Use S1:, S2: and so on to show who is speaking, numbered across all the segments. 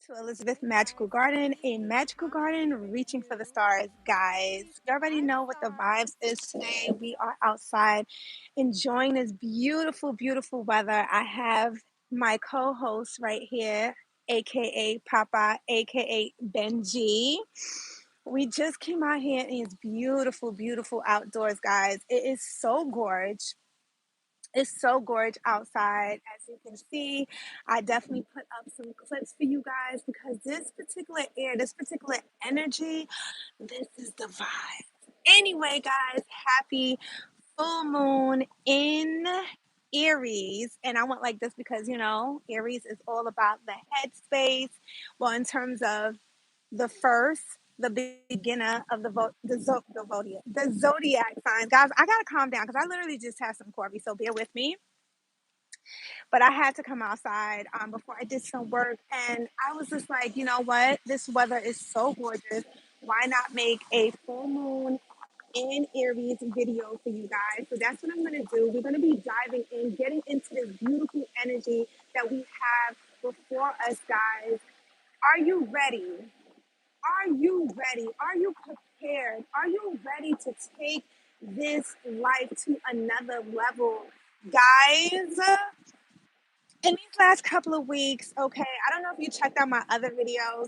S1: to Elizabeth Magical Garden, a magical garden reaching for the stars. Guys, you already know what the vibes is today. We are outside enjoying this beautiful, beautiful weather. I have my co host right here, aka Papa, aka Benji. We just came out here and it's beautiful, beautiful outdoors, guys. It is so gorgeous. It's so gorgeous outside. As you can see, I definitely put up some clips for you guys because this particular air, this particular energy, this is the vibe. Anyway, guys, happy full moon in Aries. And I went like this because, Aries is all about the headspace. Well, in terms of the first, the beginner of the zodiac signs. Guys, I gotta calm down because I literally just had some coffee, so bear with me. But I had to come outside before I did some work, and I was just like, you know what? This weather is so gorgeous. Why not make a full moon in Aries video for you guys? So that's what I'm gonna do. We're gonna be diving in, getting into this beautiful energy that we have before us, guys. Are you ready? Are you ready? Are you prepared? Are you ready to take this life to another level? Guys, in these last couple of weeks, okay, I don't know if you checked out my other videos.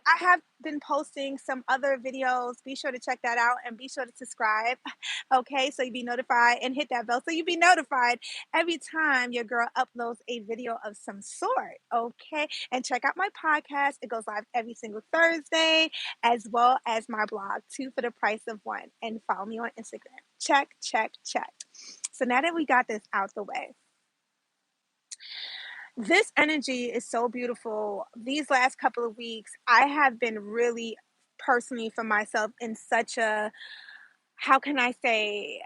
S1: I have been posting some other videos. Be sure to check that out and be sure to subscribe. Okay, so you be notified and hit that bell so you be notified every time your girl uploads a video of some sort. Okay, and check out my podcast. It goes live every single Thursday, as well as my blog, two for the price of one. And follow me on Instagram. Check, check, check. So now that we got this out the way, this energy is so beautiful. These last couple of weeks, I have been really personally for myself in such a, how can I say,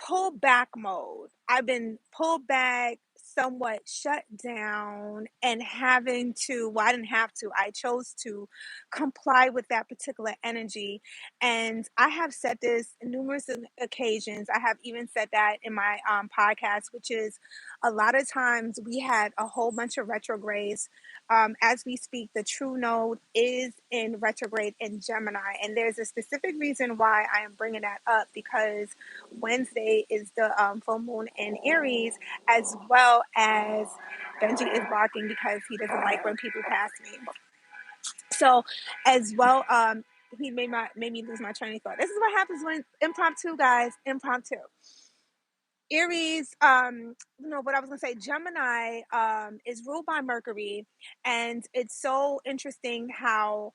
S1: pull back mode. I've been pulled back, somewhat shut down, and having to, well, I didn't have to, I chose to comply with that particular energy. And I have said this numerous occasions. I have even said that in my podcast, which is a lot of times we had a whole bunch of retrogrades. As we speak, the true node is in retrograde in Gemini. And there's a specific reason why I am bringing that up because Wednesday is the full moon in Aries, as well as Benji is barking because he doesn't like when people pass me. So, as well, he made me lose my train of thought. This is what happens when impromptu, guys, impromptu. Aries, what I was gonna say, Gemini is ruled by Mercury, and it's so interesting how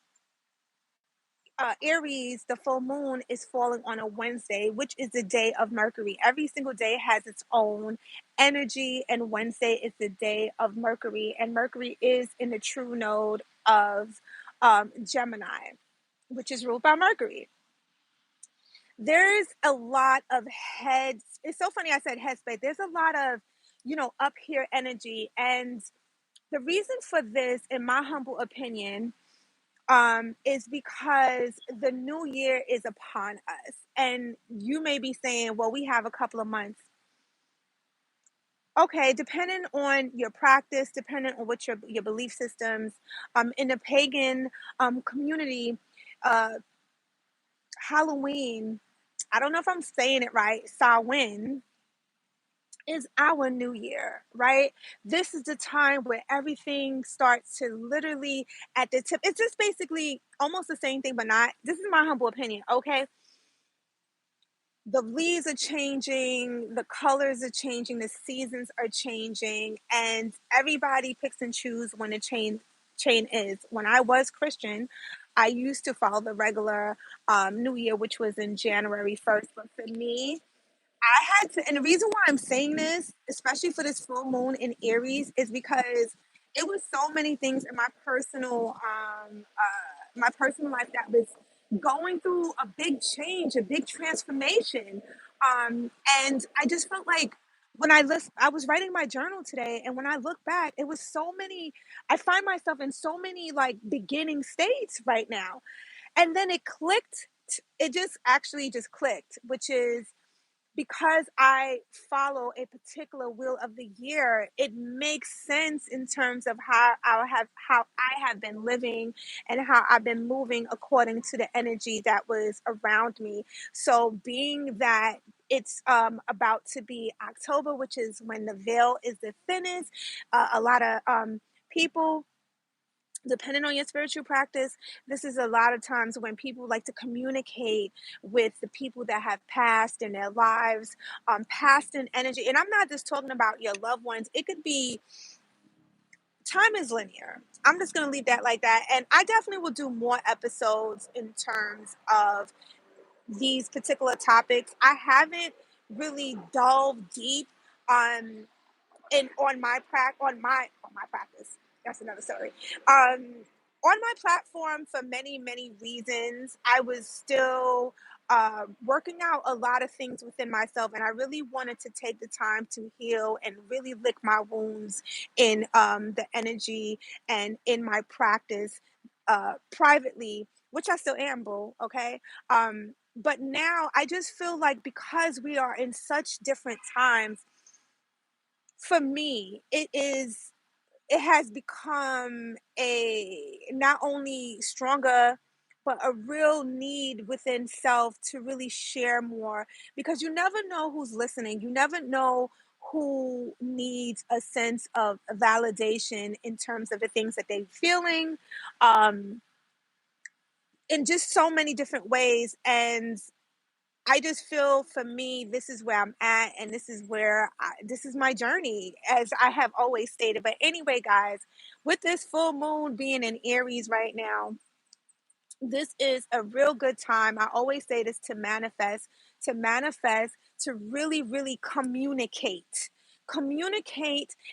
S1: Aries, the full moon is falling on a Wednesday, which is the day of Mercury. Every single day has its own energy, and Wednesday is the day of Mercury, and Mercury is in the true node of Gemini, which is ruled by Mercury. There's a lot of heads. It's so funny I said headspace. There's a lot of, up here energy, and the reason for this, in my humble opinion, is because the new year is upon us. And you may be saying, well, we have a couple of months. Okay, depending on your practice, depending on what your belief systems, in the pagan community, uh, Halloween, I don't know if I'm saying it right, Samhain, is our new year, right? This is the time where everything starts to literally at the tip. It's just basically almost the same thing, but not. This is my humble opinion, okay? The leaves are changing, the colors are changing, the seasons are changing, and everybody picks and chooses when the chain is. When I was Christian, I used to follow the regular New Year, which was in January 1st. But for me, I had to, and the reason why I'm saying this, especially for this full moon in Aries, is because it was so many things in my personal life that was going through a big change, a big transformation, and I just felt like when I was writing my journal today, and when I look back, it was so many. I find myself in so many like beginning states right now, and then it clicked. It just actually just clicked, which is because I follow a particular wheel of the year, it makes sense in terms of how I have been living and how I've been moving according to the energy that was around me. So being that it's about to be October, which is when the veil is the thinnest, a lot of people, depending on your spiritual practice, this is a lot of times when people like to communicate with the people that have passed in their lives, past in energy. And I'm not just talking about your loved ones, it could be, time is linear. I'm just going to leave that like that. And I definitely will do more episodes in terms of these particular topics. I haven't really delved deep on on my practice. That's another story. On my platform, for many reasons, I was still working out a lot of things within myself, and I really wanted to take the time to heal and really lick my wounds in the energy and in my practice privately, which I still am, boo. Okay. But now I just feel like because we are in such different times, for me, it has become a not only stronger, but a real need within self to really share more, because you never know who's listening. You never know who needs a sense of validation in terms of the things that they're feeling, um, in just so many different ways. And I just feel, for me, this is where I'm at, and this is my journey, as I have always stated. But anyway, guys, with this full moon being in Aries right now, this is a real good time. I always say this, to manifest, to really communicate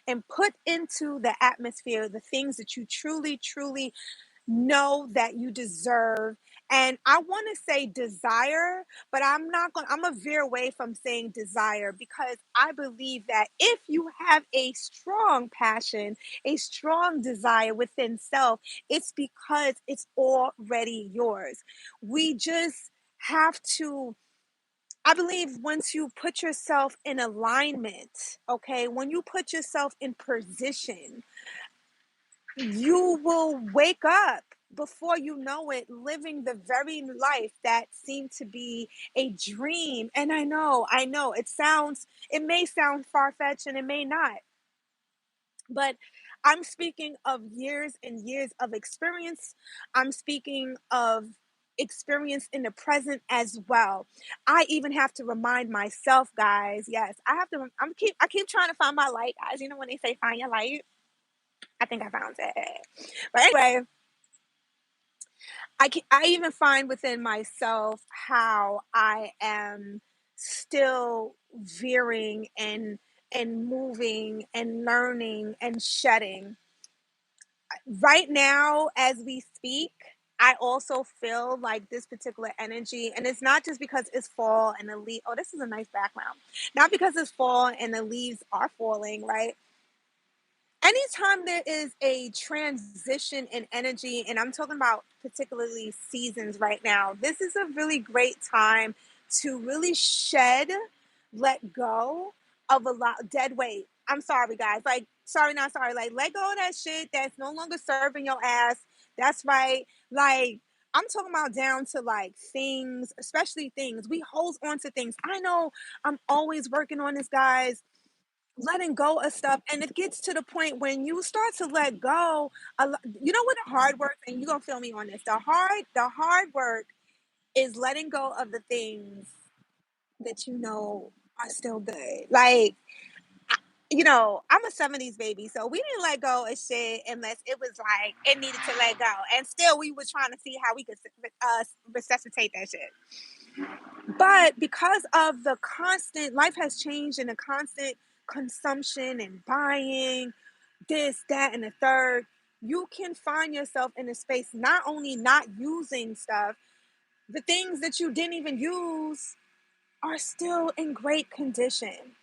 S1: and put into the atmosphere the things that you truly know that you deserve. And I want to say desire, but I'm going to veer away from saying desire, because I believe that if you have a strong passion, a strong desire within self, it's because it's already yours. We just have to, I believe, once you put yourself in alignment, okay, when you put yourself in position, you will wake up before you know it, living the very life that seemed to be a dream. And I know it may sound far-fetched, and it may not, but I'm speaking of years and years of experience. I'm speaking of experience in the present as well. I even have to remind myself, guys. Yes, I keep trying to find my light, guys. You know when they say find your light? I think I found it. But anyway, I even find within myself how I am still veering and moving and learning and shedding. Right now, as we speak, I also feel like this particular energy, and it's not just because it's fall and the leaf. Oh, this is a nice background. Not because it's fall and the leaves are falling, right? Anytime there is a transition in energy, and I'm talking about particularly seasons right now, this is a really great time to really shed, let go of a lot dead weight. I'm sorry, guys. Like, sorry, not sorry. Like, let go of that shit that's no longer serving your ass. That's right. Like, I'm talking about down to like things, especially things. We hold on to things. I know I'm always working on this, guys, letting go of stuff, and it gets to the point when you start to let go. You know what the hard work, and you're gonna feel me on this, the hard work is letting go of the things that you know are still good. Like, I'm a 70s baby, so we didn't let go of shit unless it was like it needed to let go, and still we were trying to see how we could resuscitate that shit. But because of the constant, life has changed, and the constant consumption and buying this, that, and the third, you can find yourself in a space not only not using stuff, the things that you didn't even use are still in great condition.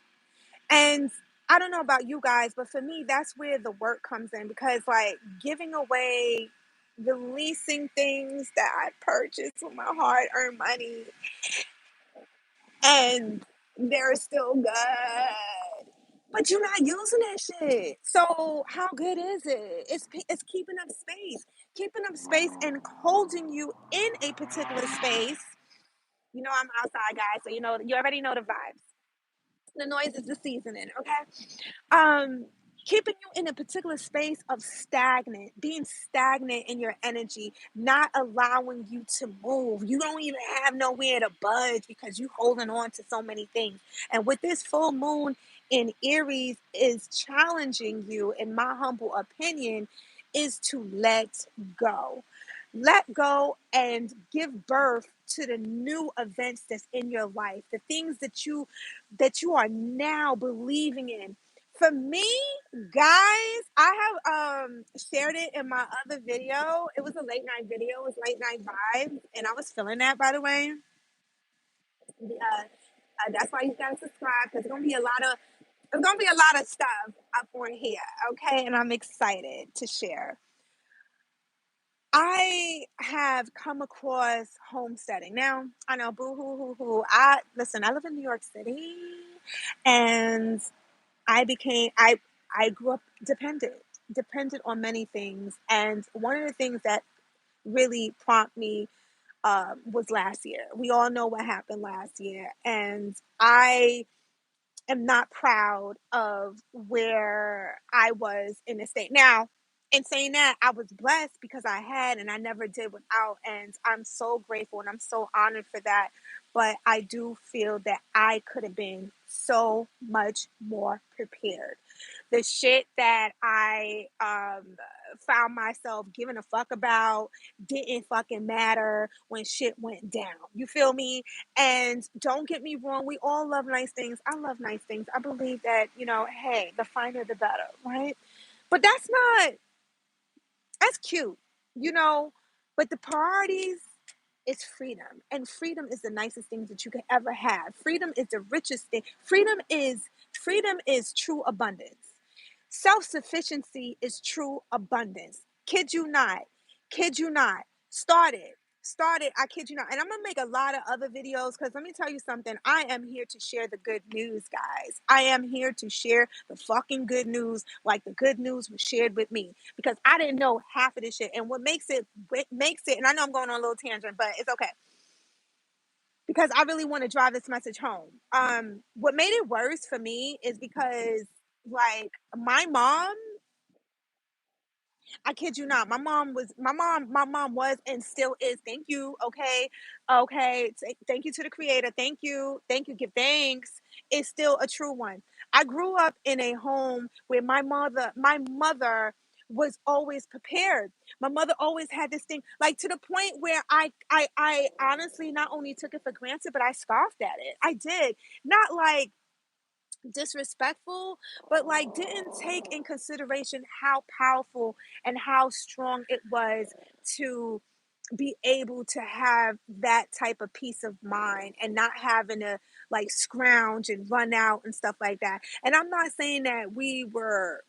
S1: And I don't know about you guys, but for me, that's where the work comes in, because like giving away, releasing things that I purchased with my hard earned money, and They're still good. But you're not using that shit. So how good is it? It's keeping up space. Keeping up space and holding you in a particular space. You know I'm outside, guys, so you already know the vibes. The noise is the seasoning, okay? um Keeping you in a particular space of being stagnant in your energy, not allowing you to move. You don't even have nowhere to budge because you holding on to so many things. And with this full moon in Aries is challenging you, in my humble opinion, is to go. Let go and give birth to the new events that's in your life, the things that you are now believing in. For me, guys, I have shared it in my other video. It was a late night video. It was late night vibes, and I was feeling that, by the way. That's why you gotta subscribe, because it's gonna be a lot of stuff up on here, okay? And I'm excited to share. I have come across homesteading. Now, I know, boo hoo hoo hoo. I live in New York City, and I grew up dependent on many things. And one of the things that really prompted me was last year. We all know what happened last year, and I am not proud of where I was in the state. Now, in saying that, I was blessed because I had, and I never did without. And I'm so grateful and I'm so honored for that. But I do feel that I could have been so much more prepared. The shit that I found myself giving a fuck about didn't fucking matter when shit went down. You feel me? And don't get me wrong, we all love nice things. I love nice things. I believe that, hey, the finer the better, right? But that's cute, you know. But the priorities is freedom. And freedom is the nicest thing that you could ever have. Freedom is the richest thing. Freedom is true abundance. Self sufficiency is true abundance. Kid you not. Kid you not. Started. Started. I kid you not. And I'm going to make a lot of other videos because let me tell you something. I am here to share the good news, guys. I am here to share the fucking good news like the good news was shared with me because I didn't know half of this shit. And what makes it, and I know I'm going on a little tangent, but it's okay because I really want to drive this message home. What made it worse for me is because like my mom, I kid you not, my mom was and still is. Thank you. Okay. Okay. Thank you to the creator. Thank you. Thank you. Give thanks. It's still a true one. I grew up in a home where my mother was always prepared. My mother always had this thing, like to the point where I honestly not only took it for granted, but I scoffed at it. I did. Not like disrespectful, but like didn't take in consideration how powerful and how strong it was to be able to have that type of peace of mind and not having to like scrounge and run out and stuff like that. And I'm not saying that we were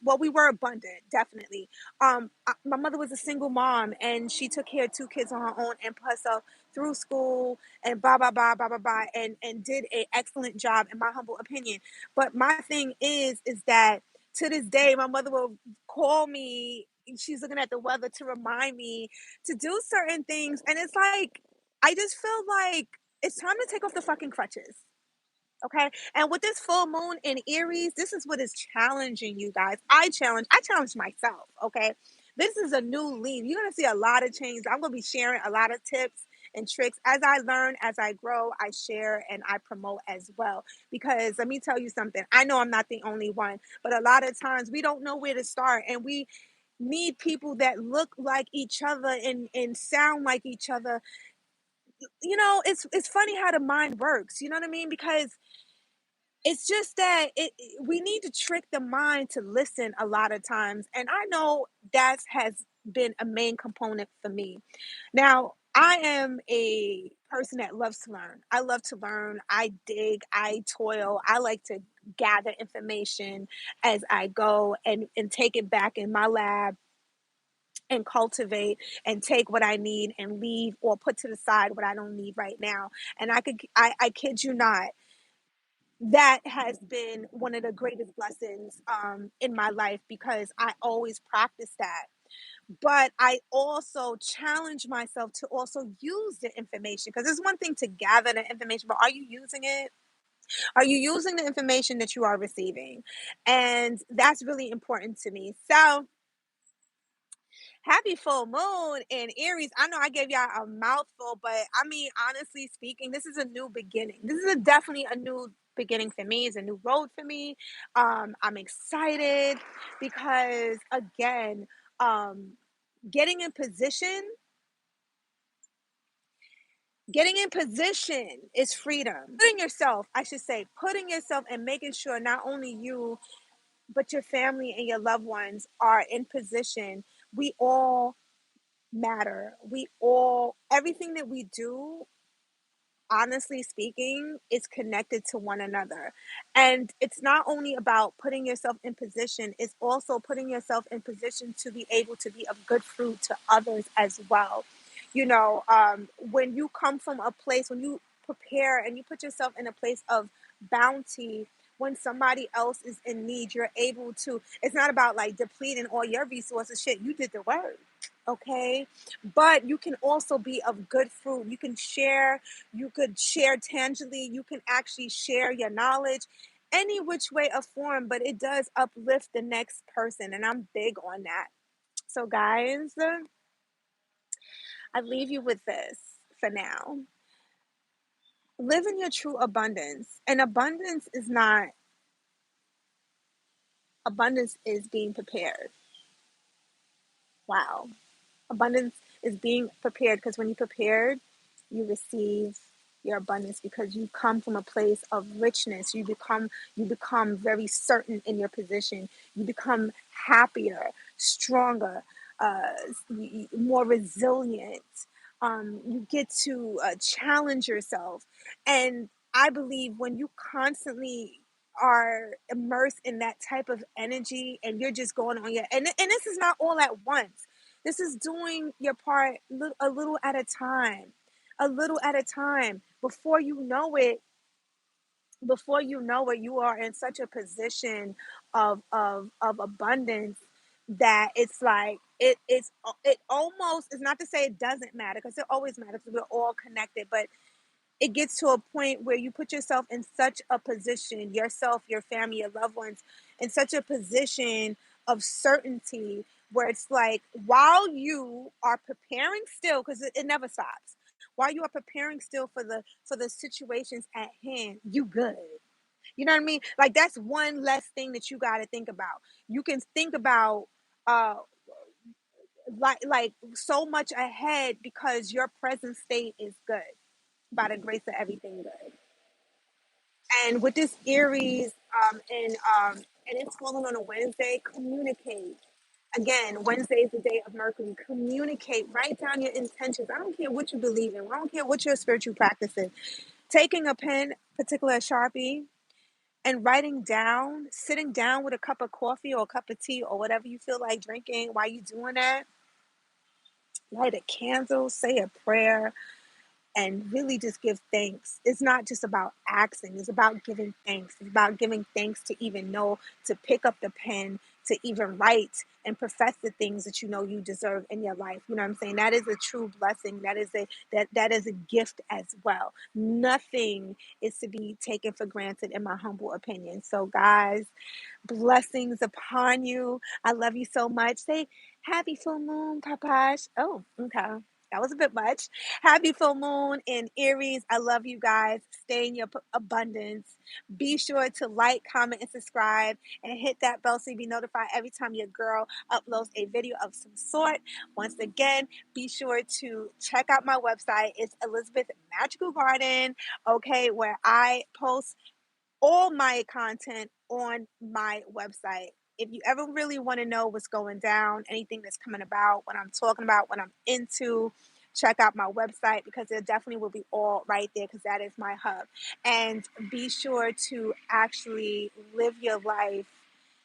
S1: abundant, definitely. My mother was a single mom and she took care of two kids on her own and put herself through school and blah blah blah blah blah blah and did a excellent job in my humble opinion. But my thing is that to this day my mother will call me. She's looking at the weather to remind me to do certain things. And it's like, I just feel like it's time to take off the fucking crutches. Okay. And with this full moon in Aries, this is what is challenging you guys. I challenge myself. Okay. This is a new leaf. You're gonna see a lot of change. I'm gonna be sharing a lot of tips and tricks as I learn, as I grow, I share and I promote as well. Because let me tell you something. I know I'm not the only one, but a lot of times we don't know where to start and we need people that look like each other and sound like each other. It's funny how the mind works. You know what I mean? Because it's just that we need to trick the mind to listen a lot of times, and I know that has been a main component for me. Now, I am a person that loves to learn. I love to learn. I dig. I toil. I like to gather information as I go and take it back in my lab and cultivate and take what I need and leave or put to the side what I don't need right now. And I kid you not, that has been one of the greatest blessings in my life because I always practice that. But I also challenge myself to also use the information because it's one thing to gather the information, but are you using it? Are you using the information that you are receiving? And that's really important to me. So, happy full moon in Aries. I know I gave y'all a mouthful, but I mean, honestly speaking, this is a new beginning. This is definitely a new beginning for me. It's a new road for me. I'm excited because again, um, getting in position, getting in position is freedom. Putting yourself, I should say, putting yourself and making sure not only you but your family and your loved ones are in position. We all matter. We all, everything that we do, honestly speaking, is connected to one another. And it's not only about putting yourself in position, it's also putting yourself in position to be able to be of good fruit to others as well. When you come from a place, when you prepare and you put yourself in a place of bounty, when somebody else is in need, you're able to, it's not about like depleting all your resources. Shit, you did the work. Okay. But you can also be of good fruit. You could share tangibly, you can actually share your knowledge any which way or form, but it does uplift the next person. And I'm big on that. So, guys, I leave you with this for now. Live in your true abundance. And abundance is being prepared. Wow. Abundance is being prepared because when you're prepared, you receive your abundance because you come from a place of richness. You become very certain in your position. You become happier, stronger, uh, more resilient. You get to challenge yourself, and I believe when you constantly are immersed in that type of energy and you're just going on your and this is not all at once. This is doing your part a little at a time, a little at a time. Before you know it, you are in such a position of abundance that it's like it almost is not to say it doesn't matter because it always matters because we're all connected, but it gets to a point where you put yourself in such a position, yourself, your family, your loved ones, in such a position of certainty where it's like while you are preparing still, because it never stops, while you are preparing still for the situations at hand, you good. You know what I mean? Like that's one less thing that you got to think about. You can think about uh like so much ahead because your present state is good by the grace of everything good. And with this Aries, and it's falling on a Wednesday, communicate. Again, Wednesday is the day of Mercury. Communicate. Write down your intentions. I don't care what you believe in. I don't care what your spiritual practice is. Taking a pen, particular a Sharpie, and writing down, sitting down with a cup of coffee or a cup of tea or whatever you feel like drinking while you're doing that. Light a candle, say a prayer, and really just give thanks. It's not just about asking, it's about giving thanks. It's about giving thanks to even know to pick up the pen, to even write and profess the things that you know you deserve in your life. You know what I'm saying? That is a true blessing. That is a gift as well. Nothing is to be taken for granted in my humble opinion. So guys, blessings upon you. I love you so much. Say happy full moon, Papash. Oh, okay. That was a bit much. Happy full moon in Aries. I love you guys. Stay in your abundance. Be sure to like, comment, and subscribe, and hit that bell so you be notified every time your girl uploads a video of some sort. Once again, be sure to check out my website. It's Elizabeth Magical Garden, okay, where I post all my content on my website. If you ever really want to know what's going down, anything that's coming about, what I'm talking about, what I'm into, check out my website because it definitely will be all right there because that is my hub. And be sure to actually live your life,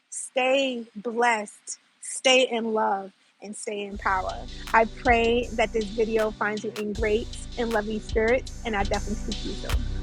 S1: stay blessed, stay in love, and stay in power. I pray that this video finds you in great and lovely spirits, and I definitely speak to you soon.